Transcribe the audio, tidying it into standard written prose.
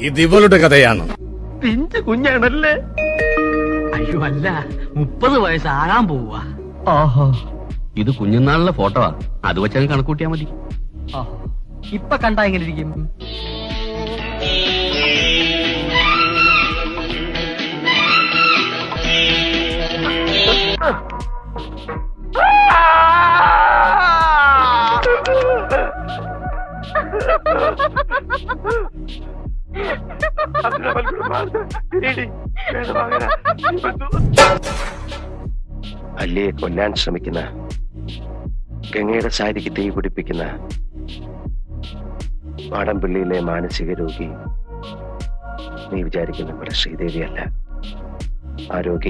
ഇത് ഇവളുടെ കഥയാണ്. പിഞ്ചു കുഞ്ഞാണല്ലേ? അയ്യോ അല്ല, 30 വയസ്സാകാൻ പോവുക. ആഹാ, ഇത് കുഞ്ഞുനാളിലെ ഫോട്ടോ അത് വെച്ചാൽ കണക്കൂട്ടിയാ മതി. ഇപ്പൊ കണ്ടാ എങ്ങനെ ഇരിക്കും? അല്ലിയെ കൊല്ലാൻ ശ്രമിക്കുന്ന, ഗംഗയുടെ സാരിക്ക് തീ പിടിപ്പിക്കുന്ന മാടമ്പിള്ളിയിലെ മാനസിക രോഗി നീ വിചാരിക്കുന്ന പോലെ ശ്രീദേവിയല്ല. ആ രോഗി